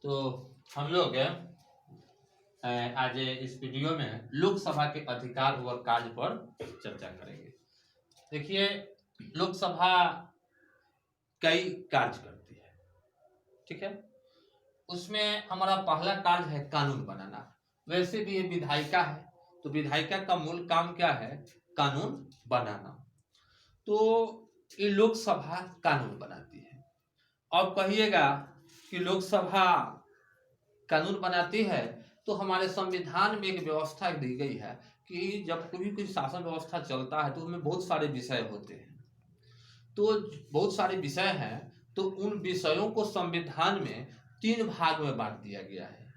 तो हम लोग आज इस वीडियो में लोकसभा के अधिकार व कार्य पर चर्चा करेंगे। देखिए, लोकसभा कई कार्य करती है, ठीक है। उसमें हमारा पहला कार्य है कानून बनाना। वैसे भी ये विधायिका है, तो विधायिका का मूल काम क्या है? कानून बनाना। तो ये लोकसभा कानून बनाती है। अब कहिएगा कि लोकसभा कानून बनाती है, तो हमारे संविधान में एक व्यवस्था दी गई है कि जब कोई शासन व्यवस्था चलता है तो उसमें बहुत सारे विषय होते हैं। तो बहुत सारे विषय हैं, तो उन विषयों को संविधान में 3 भाग में बांट दिया गया है।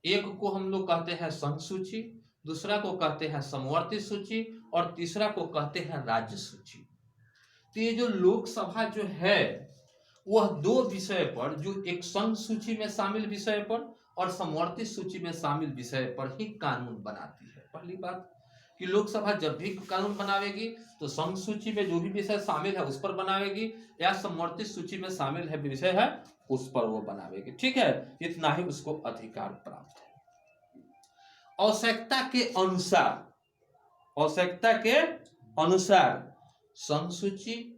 एक को हम लोग कहते हैं संघ सूची, दूसरा को कहते हैं समवर्ती सूची और तीसरा को कहते हैं राज्य सूची। तो ये जो लोकसभा जो है वह 2 विषय पर, जो एक संघ सूची में शामिल विषय पर और समवर्ती सूची में शामिल विषय पर ही कानून बनाती है। पहली बात कि लोकसभा जब भी कानून बनावेगी तो संघ सूची में जो भी विषय शामिल है उस पर बनावेगी, या समवर्ती सूची में शामिल है विषय है उस पर वो बनावेगी, ठीक है। इतना ही उसको अधिकार प्राप्त है। आवश्यकता के अनुसार संघ सूची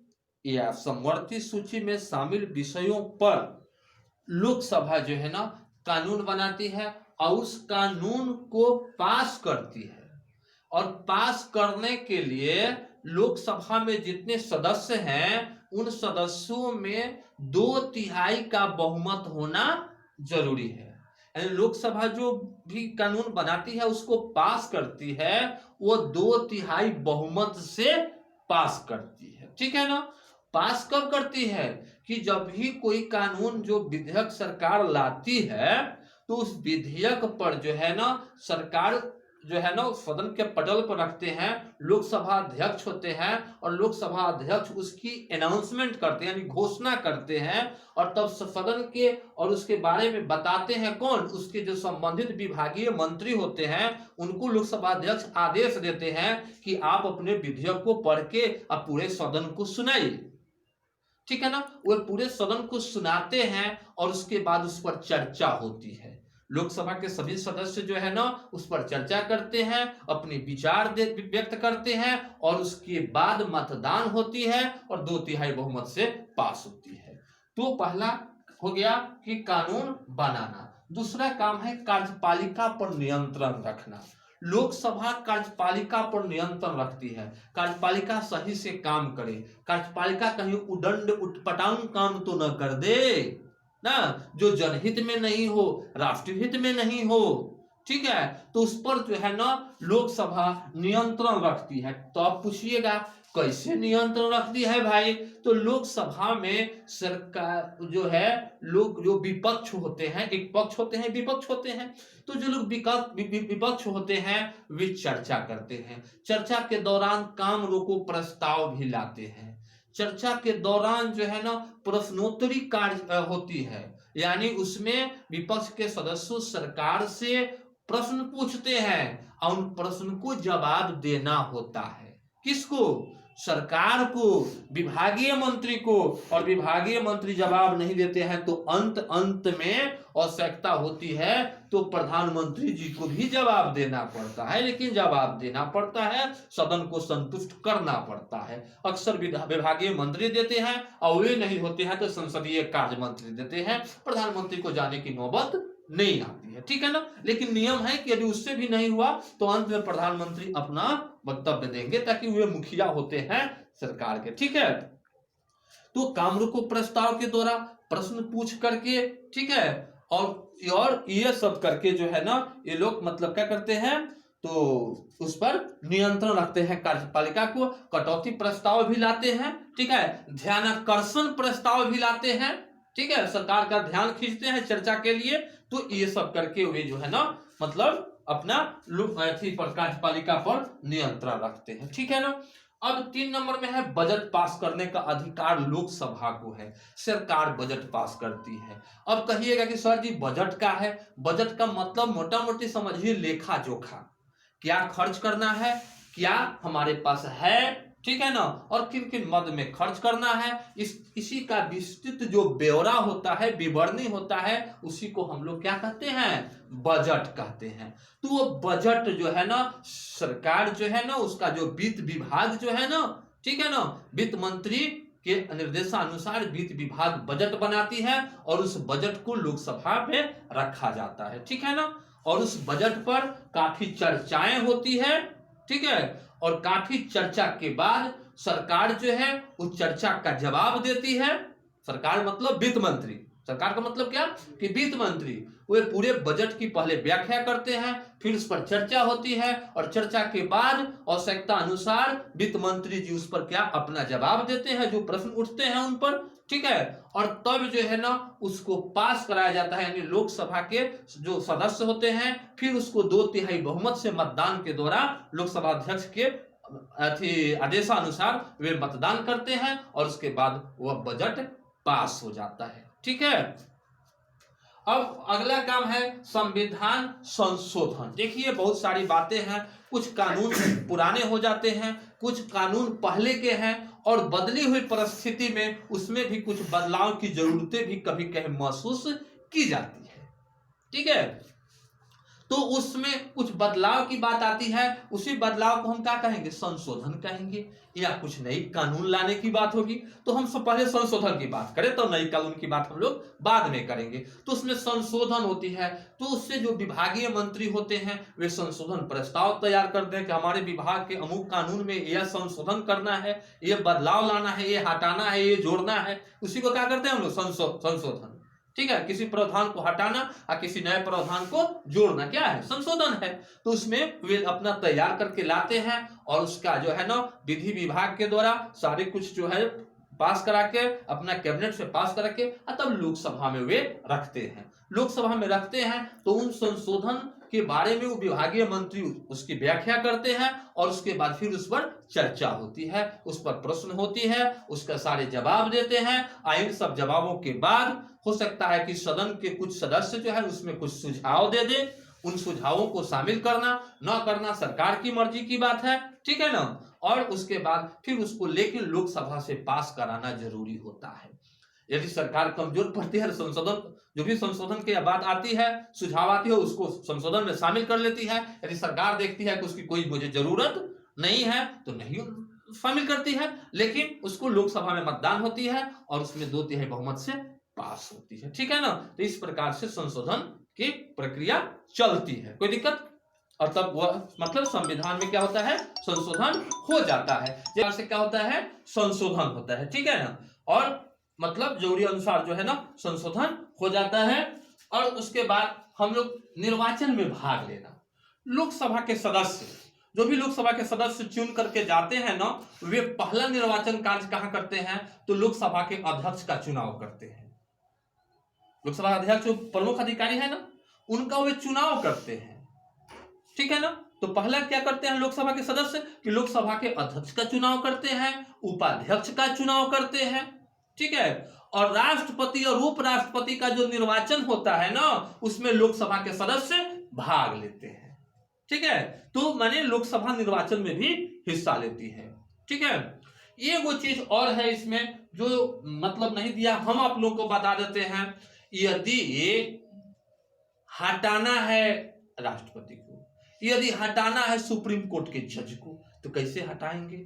या समवर्ती सूची में शामिल विषयों पर लोकसभा जो है ना कानून बनाती है और उस कानून को पास करती है। और पास करने के लिए लोकसभा में जितने सदस्य हैं उन सदस्यों में 2/3 का बहुमत होना जरूरी है। यानी लोकसभा जो भी कानून बनाती है उसको पास करती है, वो 2/3 बहुमत से पास करती है, ठीक है ना। पास कब करती है? कि जब भी कोई कानून जो विधेयक सरकार लाती है तो उस विधेयक पर जो है ना सरकार जो है ना सदन के पटल पर रखते हैं, लोकसभा अध्यक्ष होते हैं और लोकसभा अध्यक्ष उसकी अनाउंसमेंट करते हैं, यानी घोषणा करते हैं, और तब सदन के और उसके बारे में बताते हैं कौन? उसके जो संबंधित विभागीय मंत्री होते हैं उनको लोकसभा अध्यक्ष आदेश देते हैं कि आप अपने विधेयक को पढ़ के अब पूरे सदन को सुनाइए, ठीक है ना। वो पूरे सदन को सुनाते हैं और उसके बाद उस पर चर्चा होती है। लोकसभा के सभी सदस्य जो है ना उस पर चर्चा करते हैं, अपने विचार व्यक्त करते हैं और उसके बाद मतदान होती है और 2/3 बहुमत से पास होती है। तो पहला हो गया कि कानून बनाना। दूसरा काम है कार्यपालिका पर नियंत्रण रखना। लोकसभा कार्यपालिका पर नियंत्रण रखती है। कार्यपालिका सही से काम करे, कार्यपालिका कहीं उदंड उटपटांग काम तो न कर दे ना, जो जनहित में नहीं हो, राष्ट्रीय हित में नहीं हो, ठीक है। तो उस पर जो है ना लोकसभा नियंत्रण रखती है। तो आप पूछिएगा कैसे नियंत्रण रखती है भाई? तो लोकसभा में सरकार जो है, लोग जो विपक्ष होते हैं, एक पक्ष होते हैं, विपक्ष होते हैं, तो जो लोग विपक्ष होते हैं वे चर्चा करते हैं। चर्चा के दौरान काम रोको प्रस्ताव भी लाते हैं। चर्चा के दौरान जो है ना प्रश्नोत्तरी कार्य होती है, यानी उसमें विपक्ष के सदस्य सरकार से प्रश्न पूछते हैं और उन प्रश्न को जवाब देना होता है। किसको? सरकार को, विभागीय मंत्री को। और विभागीय मंत्री जवाब नहीं देते हैं तो अंत में आवश्यकता होती है तो प्रधानमंत्री जी को भी जवाब देना पड़ता है। लेकिन जवाब देना पड़ता है, सदन को संतुष्ट करना पड़ता है। अक्सर विभागीय मंत्री देते हैं और वे नहीं होते हैं तो संसदीय कार्य मंत्री देते हैं। प्रधानमंत्री को जाने की नौबत नहीं आती है, ठीक है ना। लेकिन नियम है कि यदि उससे भी नहीं हुआ तो अंत में प्रधानमंत्री अपना वक्तव्य देंगे, ताकि वे मुखिया होते हैं सरकार के, ठीक है। तो काम रोको प्रस्ताव के द्वारा प्रश्न पूछ करके, ठीक है, और ये सब करके जो है ना ये लोग मतलब क्या करते हैं, तो उस पर नियंत्रण रखते हैं कार्यपालिका को। कटौती प्रस्ताव भी लाते हैं, ठीक है, ध्यानाकर्षण प्रस्ताव भी लाते हैं, ठीक है, सरकार का ध्यान खींचते हैं चर्चा के लिए। तो ये सब करके वे जो है ना मतलब अपना कार्यपालिका पर नियंत्रण रखते हैं, ठीक है ना। अब 3 नंबर में है बजट पास करने का अधिकार लोकसभा को है। सरकार बजट पास करती है। अब कहिएगा कि सर जी बजट का है, बजट का मतलब मोटा मोटी समझिए लेखा जोखा, क्या खर्च करना है, क्या हमारे पास है, ठीक है ना, और किन किन मद में खर्च करना है, इसी का विस्तृत जो ब्यौरा होता है, विवरणी होता है, उसी को हम लोग क्या कहते हैं, बजट कहते हैं। तो वो बजट जो है ना, सरकार जो है ना, उसका जो वित्त विभाग जो है ना, ठीक है ना, वित्त मंत्री के निर्देशानुसार वित्त विभाग बजट बनाती है और उस बजट को लोकसभा में रखा जाता है, ठीक है ना, और उस बजट पर काफी चर्चाएं होती है, ठीक है, और काफी चर्चा के बाद सरकार जो है उस चर्चा का जवाब देती है। सरकार मतलब वित्त मंत्री, सरकार का मतलब क्या कि वित्त मंत्री वे पूरे बजट की पहले व्याख्या करते हैं, फिर उस पर चर्चा होती है और चर्चा के बाद आवश्यकता अनुसार वित्त मंत्री जी उस पर क्या अपना जवाब देते हैं, जो प्रश्न उठते हैं उन पर, ठीक है, और तब जो है ना उसको पास कराया जाता है, यानी लोकसभा के जो सदस्य होते हैं फिर उसको 2/3 बहुमत से मतदान के द्वारा लोकसभा अध्यक्ष के आदेशानुसार वे मतदान करते हैं और उसके बाद वह बजट पास हो जाता है, ठीक है। अब अगला काम है संविधान संशोधन। देखिए बहुत सारी बातें हैं, कुछ कानून पुराने हो जाते हैं, कुछ कानून पहले के हैं और बदली हुई परिस्थिति में उसमें भी कुछ बदलाव की जरूरतें भी कभी कभी महसूस की जाती है, ठीक है। तो उसमें कुछ बदलाव की बात आती है, उसी बदलाव को हम क्या कहेंगे, संशोधन कहेंगे, या कुछ नई कानून लाने की बात होगी। तो हम सब पहले संशोधन की बात करें तो नई कानून की बात हम लोग बाद में करेंगे। तो उसमें संशोधन होती है, तो उससे जो विभागीय मंत्री होते हैं वे संशोधन प्रस्ताव तैयार करते हैं कि हमारे विभाग के अमुक कानून में यह संशोधन करना है, ये बदलाव लाना है, ये हटाना है, ये जोड़ना है, उसी को क्या करते हैं हम लोग, संशोधन, ठीक है। किसी प्रावधान को हटाना और किसी नए प्रावधान को जोड़ना क्या है, संशोधन है। तो उसमें वे अपना तैयार करके लाते हैं और उसका जो है ना विधि विभाग के द्वारा सारे कुछ जो है पास करा के अपना कैबिनेट से पास करा के तब लोकसभा में वे रखते हैं। लोकसभा में रखते हैं तो उन संशोधन के बारे में वो विभागीय मंत्री उसकी व्याख्या करते हैं और उसके बाद फिर उस पर चर्चा होती है, उस पर प्रश्न होती है, उसका सारे जवाब देते हैं। इन सब जवाबों के बाद हो सकता है कि सदन के कुछ सदस्य जो है उसमें कुछ सुझाव दे दे, उन सुझावों को शामिल करना न करना सरकार की मर्जी की बात है, ठीक है ना। और उसके बाद फिर उसको लेकर लोकसभा से पास कराना जरूरी होता है। यदि सरकार कमजोर पड़ती है, संशोधन जो भी संशोधन की बात आती है, सुझाव आती है, उसको संशोधन में शामिल कर लेती है। यदि सरकार देखती है कि उसकी कोई मुझे जरूरत नहीं है तो नहीं शामिल करती है, लेकिन उसको लोकसभा में मतदान होती है और उसमें 2/3 बहुमत से पास होती है, ठीक है ना। तो इस प्रकार से संशोधन की प्रक्रिया चलती है, कोई दिक्कत, और तब वह मतलब संविधान में क्या होता है, संशोधन हो जाता है। जैसे क्या होता है, संशोधन होता है, ठीक है ना, और मतलब जरूरी अनुसार जो है ना संशोधन हो जाता है। और उसके बाद हम लोग निर्वाचन में भाग लेना, लोकसभा के सदस्य जो भी लोकसभा के सदस्य चुन करके जाते हैं ना, वे पहला निर्वाचन कार्य कहां करते हैं, तो लोकसभा के अध्यक्ष का चुनाव करते हैं। लोकसभा अध्यक्ष जो प्रमुख अधिकारी है ना, उनका वे चुनाव करते हैं, ठीक है ना। तो पहला क्या करते हैं लोकसभा के सदस्य कि लोकसभा के अध्यक्ष का चुनाव करते हैं, उपाध्यक्ष का चुनाव करते हैं, ठीक है। और राष्ट्रपति और उपराष्ट्रपति का जो निर्वाचन होता है ना, उसमें लोकसभा के सदस्य भाग लेते हैं, ठीक है। तो माने लोकसभा निर्वाचन में भी हिस्सा लेती है, ठीक है। ये वो चीज और है इसमें जो मतलब नहीं दिया, हम आप लोगों को बता देते हैं। यदि हटाना है राष्ट्रपति को, यदि हटाना है सुप्रीम कोर्ट के जज को, तो कैसे हटाएंगे,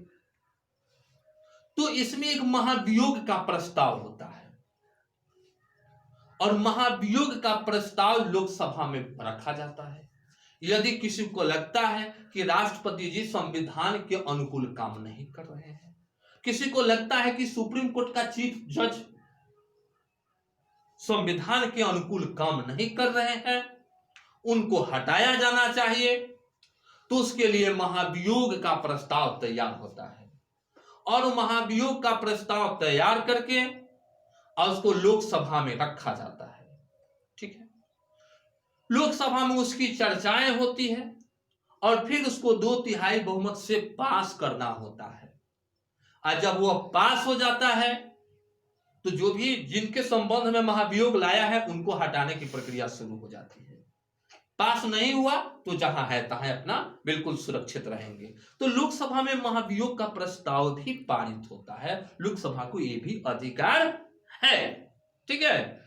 तो इसमें एक महाभियोग का प्रस्ताव होता है और महाभियोग का प्रस्ताव लोकसभा में रखा जाता है। यदि किसी को लगता है कि राष्ट्रपति जी संविधान के अनुकूल काम नहीं कर रहे हैं, किसी को लगता है कि सुप्रीम कोर्ट का चीफ जज संविधान के अनुकूल काम नहीं कर रहे हैं, उनको हटाया जाना चाहिए, तो उसके लिए महाभियोग का प्रस्ताव तैयार होता है और महाभियोग का प्रस्ताव तैयार करके और उसको लोकसभा में रखा जाता है, ठीक है। लोकसभा में उसकी चर्चाएं होती है और फिर उसको 2/3 बहुमत से पास करना होता है। और जब वह पास हो जाता है तो जो भी जिनके संबंध में महाभियोग लाया है उनको हटाने की प्रक्रिया शुरू हो जाती है। पास नहीं हुआ तो जहां है तहां अपना बिल्कुल सुरक्षित रहेंगे। तो लोकसभा में महाभियोग का प्रस्ताव भी पारित होता है, लोकसभा को ये भी अधिकार है। ठीक है।